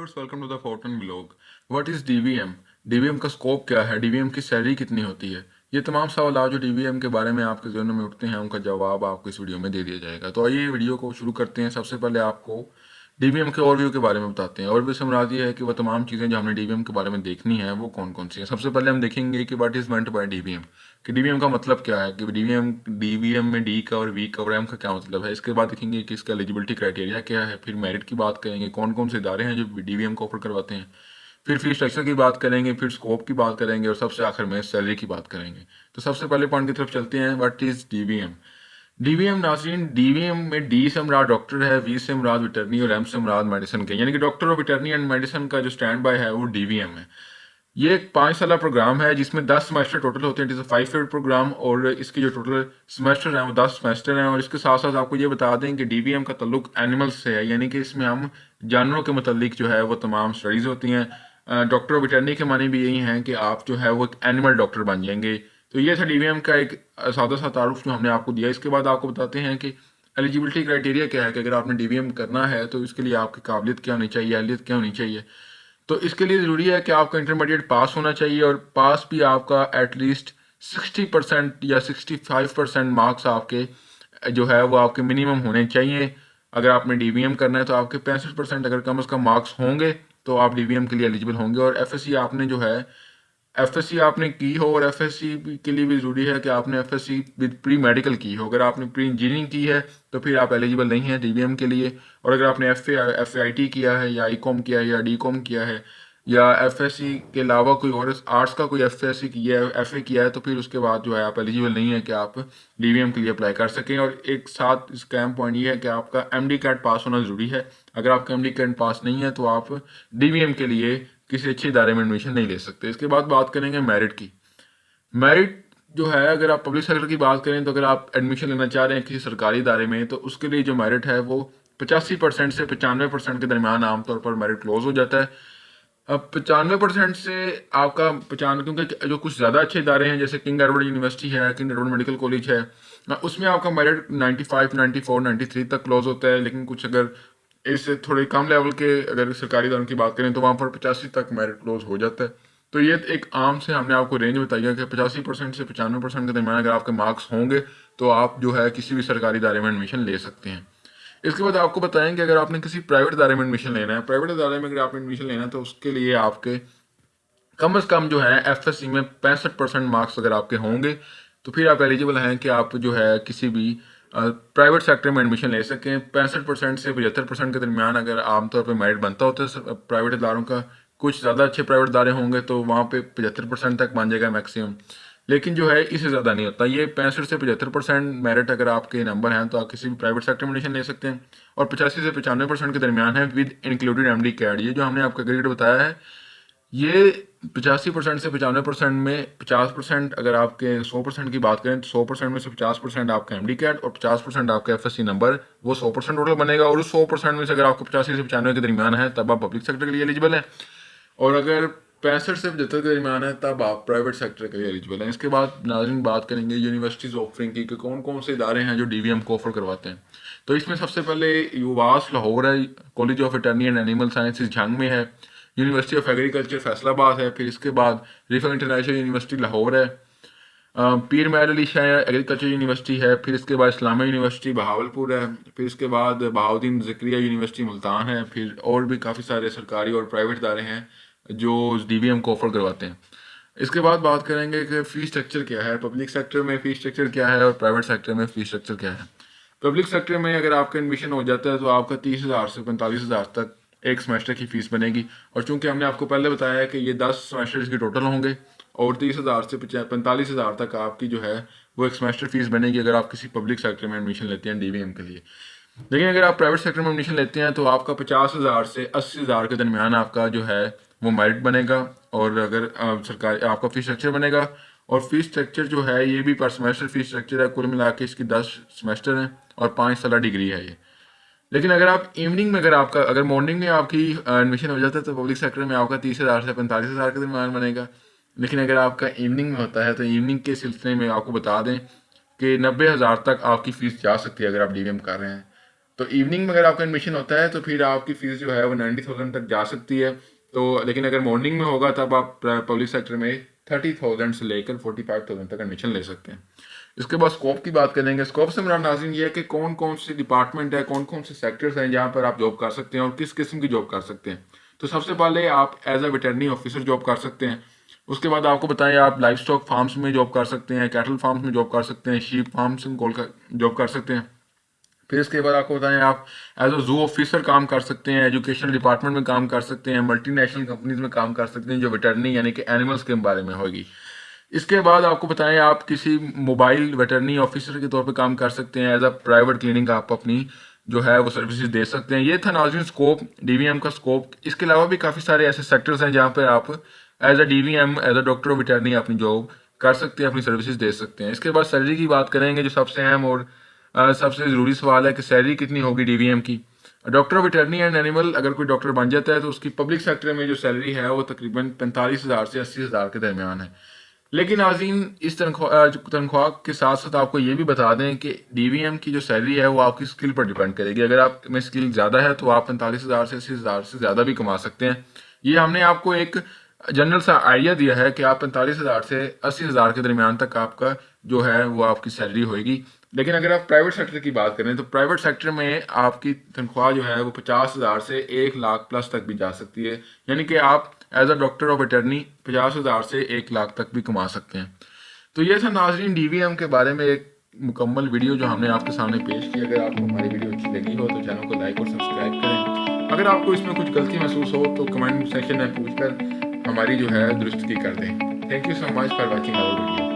Viewers, welcome to the Fortune vlog. What is DVM? DVM का scope क्या है? DVM की सैलरी कितनी होती है? ये तमाम सवाल जो डीवीएम के बारे में आपके ज़हनों में उठते हैं, उनका जवाब आपको इस वीडियो में दे दिया जाएगा। तो आइए वीडियो को शुरू करते हैं। सबसे पहले आपको डीवीएम के ओवरव्यू के बारे में बताते हैं। ओवरव्यू से मुराद ये है कि वह तमाम चीज़ें जो हमने डीवीएम के बारे में देखनी है वो कौन कौन सी हैं। सबसे पहले हम देखेंगे कि what is meant by DVM, कि डीवीएम का मतलब क्या है, कि डीवीएम डीवीएम में डी का और वी का और एम का क्या मतलब है। इसके बाद देखेंगे कि इसका एलिजिबिलिटी क्राइटेरिया क्या है। फिर मेरिट की बात करेंगे, कौन कौन से इदारे हैं जो डीवीएम को ऑफर करवाते हैं। फिर फीस स्ट्रक्चर की बात करेंगे, फिर स्कोप की बात करेंगे और सबसे आखिर में सैलरी की बात करेंगे। तो सबसे पहले पॉइंट की तरफ चलते हैं, व्हाट इज डीवीएम। डीवीएम नाज़रीन, डीवीएम में डी से मुराद डॉक्टर है, वी से मुराद वेटरनरी और एम से मुराद मेडिसिन के, यानी कि डॉक्टर और वेटरनरी एंड मेडिसिन का जो स्टैंड बाय है वो डीवीएम है। ये एक 5 साल प्रोग्राम है जिसमें 10 सेमेस्टर टोटल होते हैं। It is a 5 year program और इसके जो टोटल सेमेस्टर हैं वो 10 सेमेस्टर हैं। और इसके साथ साथ आपको ये बता दें कि डीवीएम का ताल्लुक एनिमल्स से है, यानी कि इसमें हम जानवरों के मतलब जो है वो तमाम स्टडीज़ होती हैं। डॉक्टर वेटरनरी के मानी भी यही हैं कि आप जो है वो एक एनिमल डॉक्टर बन जाएंगे। तो ये था डीवीएम का एक सादा सा तारुफ जो हमने आपको दिया। इसके बाद आपको बताते हैं कि एलिजिबिलिटी क्राइटेरिया क्या है, कि अगर आपने डीवीएम करना है तो इसके लिए आपकी काबिलियत क्या होनी चाहिए, अहलियत क्या होनी चाहिए। तो इसके लिए ज़रूरी है कि आपका इंटरमीडिएट पास होना चाहिए और पास भी आपका एटलीस्ट 60% या 65% मार्क्स आपके जो है वो आपके मिनिमम होने चाहिए। अगर आपने डीवीएम करना है तो आपके 65% अगर कम से कम मार्क्स होंगे तो आप डीवीएम के लिए एलिजिबल होंगे। और एफएससी आपने जो है एफएससी आपने की हो, और एफएससी के लिए भी ज़रूरी है कि आपने एफएससी विद प्री मेडिकल की हो। अगर आपने प्री इंजीनियरिंग की है तो फिर आप एलिजिबल नहीं हैं डीवीएम के लिए। और अगर आपने एफआईटी किया है या आईकॉम किया है या डीकॉम किया है या एफएससी के अलावा कोई और आर्ट्स का कोई एफएससी किया है, एफए किया है, तो फिर उसके बाद जो है आप एलिजिबल नहीं है कि आप डीवीएम के लिए अप्लाई कर सकें। और एक साथ इसका अहम पॉइंट ये है कि आपका एमडी कैट पास होना ज़रूरी है। अगर आपका एमडी कैट पास नहीं है तो आप डीवीएम के लिए किसी अच्छे इदारे में एडमिशन नहीं ले सकते। इसके बाद बात करेंगे मेरिट की। मेरिट जो है, अगर आप पब्लिक सेक्टर की बात करें तो अगर आप एडमिशन लेना चाह रहे हैं किसी सरकारी इदारे में तो उसके लिए जो मेरिट है वो 85% से 95% के दरमियान आमतौर पर मेरिट क्लोज हो जाता है। अब 95% से आपका 95, क्योंकि जो कुछ ज़्यादा अच्छे इदारे हैं जैसे किंग एडवर्ड यूनिवर्सिटी है, किंग एडवर्ड मेडिकल कॉलेज है, उसमें आपका मेरिट 95, 94, 93 तक क्लोज होता है। लेकिन कुछ अगर इससे थोड़े कम लेवल के अगर सरकारी इदारों की बात करें तो वहाँ पर 85 तक मेरिट क्लोज हो जाता है। तो ये एक आम से हमने आपको रेंज बताई है कि 85% से 95% के दरमियान अगर आपके मार्क्स होंगे तो आप जो है किसी भी सरकारी इदारे में एडमिशन ले सकते हैं। इसके बाद आपको बताएं कि अगर आपने किसी प्राइवेट इदारे में एडमिशन लेना है, प्राइवेट इदारे में अगर आपने एडमिशन लेना है तो उसके लिए आपके कम से कम जो है एफएससी में 65% मार्क्स अगर आपके होंगे तो फिर आप एलिजिबल हैं कि आप जो है किसी भी प्राइवेट सेक्टर में एडमिशन ले सकें। 65% से 75% के दरमियान अगर आमतौर पर मेरिट बनता होता है प्राइवेट इदारों का, कुछ ज़्यादा अच्छे प्राइवेट इदारे होंगे तो वहाँ पे 75% तक बन जाएगा मैक्सिमम। लेकिन जो है इससे ज़्यादा नहीं होता। ये 65 से 75% मेरिट अगर आपके नंबर हैं तो आप किसी भी प्राइवेट सेक्टर में एडमिशन ले सकते हैं। और 85 से 95% के दरमियान है विद इंक्लूडेड एमडी कैड। ये जो हमने आपका ग्रेड बताया है ये 85% से 95% में 50%, अगर आपके 100% की बात करें तो 100% में से 50% आपका एमडी कैट और 50% आपका एफएससी नंबर, वो 100% टोटल बनेगा। और उस 100% में से अगर आपको 85 से 95 के दरमियान है तब आप पब्लिक सेक्टर के लिए एलिजिबल हैं, और अगर 65 से 75 के दरमियान है तब आप प्राइवेट सेक्टर के लिए एलिजिबल हैं। इसके बाद नाज़रीन बात करेंगे यूनिवर्सिटीज़ ऑफरिंग की, कि कौन कौन से इदारे हैं जो डीवीएम को ऑफर करवाते हैं। तो इसमें सबसे पहले यूवास लाहौर है, college of veterinary and animal sciences Jhang में है, यूनिवर्सिटी ऑफ एग्रीकल्चर फैसलाबाद है, फिर इसके बाद रिफर इंटरनेशनल यूनिवर्सिटी लाहौर है, पीर mad Ali Shah agriculture university है, फिर इसके बाद इस्लामिया यूनिवर्सिटी बहावलपुर है, फिर इसके बाद बहाउद्दीन ज़करिया यूनिवर्सिटी मुल्तान है। फिर और भी काफ़ी सारे सरकारी और प्राइवेट इदारे हैं जो डीवीएम को ऑफर करवाते हैं। इसके बाद बात करेंगे कि फ़ी स्ट्रक्चर क्या है, पब्लिक सेक्टर में फ़ी स्ट्रक्चर क्या है और प्राइवेट सेक्टर में फ़ी स्ट्रक्चर क्या है। पब्लिक सेक्टर में अगर आपका एडमिशन हो जाता है तो आपका 30,000 से 45,000 तक एक सेमेस्टर की फ़ीस बनेगी। और चूंकि हमने आपको पहले बताया है कि ये 10 सेमेस्टर की टोटल होंगे और 30,000 से 45,000 तक आपकी जो है वो एक सेमेस्टर फीस बनेगी अगर आप किसी पब्लिक सेक्टर में एडमिशन लेते हैं डीवीएम के लिए। लेकिन अगर आप प्राइवेट सेक्टर में एडमिशन लेते हैं तो आपका 50,000 से 80,000 के दरमियान आपका जो है वो मेरिट बनेगा। और अगर सरकारी आपका फीस स्ट्रक्चर बनेगा, और फीस स्ट्रक्चर जो है ये भी पर सेमेस्टर फीस स्ट्रक्चर है। कुल मिला के इसकी 10 सेमेस्टर हैं और 5 साल डिग्री है ये। लेकिन अगर आप इवनिंग में अगर मॉर्निंग में आपकी एडमिशन हो जाता है तो पब्लिक सेक्टर में आपका 30,000 से 45,000 के दरमियान बनेगा। लेकिन अगर आपका इवनिंग में होता है तो इवनिंग के सिलसिले में आपको बता दें कि 90,000 तक आपकी फ़ीस जा सकती है अगर आप डीवीएम कर रहे हैं। तो इवनिंग में अगर आपका एडमिशन होता है तो फिर आपकी फ़ीस जो है वो 90,000 तक जा सकती है। तो लेकिन अगर मॉर्निंग में होगा तब आप पब्लिक सेक्टर में 30,000 से लेकर 45,000 तक एडमिशन ले सकते हैं। इसके बाद स्कोप की बात करेंगे। स्कोप से मेरा नाज़रीन ये है कि कौन कौन सी डिपार्टमेंट है, कौन कौन से सेक्टर्स हैं जहाँ पर आप जॉब कर सकते हैं और किस किस्म की जॉब कर सकते हैं। तो सबसे पहले आप as a veterinary officer job कर सकते हैं। उसके बाद आपको बताएं आप लाइफ स्टॉक फार्म्स में जॉब कर सकते हैं, कैटल फार्म्स में जॉब कर सकते हैं, शीप फार्म्स में जॉब कर सकते हैं। फिर इसके बाद आपको बताएं आप एज अ जू ऑफिसर काम कर सकते हैं, एजुकेशन डिपार्टमेंट में काम कर सकते हैं, मल्टीनेशनल कंपनीज में काम कर सकते हैं जो वेटरनरी यानी कि एनिमल्स के बारे में होगी। इसके बाद आपको बताएं आप किसी मोबाइल वेटरनरी ऑफिसर के तौर पे काम कर सकते हैं, एज अ प्राइवेट क्लिनिक आप अपनी जो है वो सर्विसेज दे सकते हैं। ये था नाज़रीन स्कोप, डीवीएम का स्कोप। इसके अलावा भी काफ़ी सारे ऐसे सेक्टर्स हैं जहाँ पर आप as a DVM as a doctor of veterinary अपनी जॉब कर सकते हैं, अपनी सर्विसेज दे सकते हैं। इसके बाद सैलरी की बात करेंगे जो सबसे अहम और सबसे ज़रूरी सवाल है कि सैलरी कितनी होगी डीवीएम की। Doctor of veterinary and animal अगर कोई डॉक्टर बन जाता है तो उसकी पब्लिक सेक्टर में जो सैलरी है वो तकरीबन 45,000 से 80,000 के दरमियान है। लेकिन नाज़रीन इस तनख्वाह के साथ साथ आपको ये भी बता दें कि डीवीएम की जो सैलरी है वो आपकी स्किल पर डिपेंड करेगी। अगर आप में स्किल ज़्यादा है तो आप 45,000 से 80,000 से ज़्यादा भी कमा सकते हैं। ये हमने आपको एक जनरल सा आइडिया दिया है कि आप 45,000 से 80,000 के दरमियान तक आपका जो है वो आपकी सैलरी होगी। लेकिन अगर आप प्राइवेट सेक्टर की बात करें तो प्राइवेट सेक्टर में आपकी तनख्वाह जो है वो 50,000 से 1 लाख प्लस तक भी जा सकती है। यानी कि आप as a doctor of veterinary 50,000 से 1 लाख तक भी कमा सकते हैं। तो ये था नाजरीन डीवीएम के बारे में एक मुकम्मल वीडियो जो हमने आपके सामने पेश की। अगर आपको हमारी वीडियो अच्छी लगी हो तो चैनल को लाइक और सब्सक्राइब करें। अगर आपको इसमें कुछ गलती महसूस हो तो कमेंट सेक्शन में पूछकर हमारी जो है दुरुस्तगी कर दें। Thank you so much for watching our video.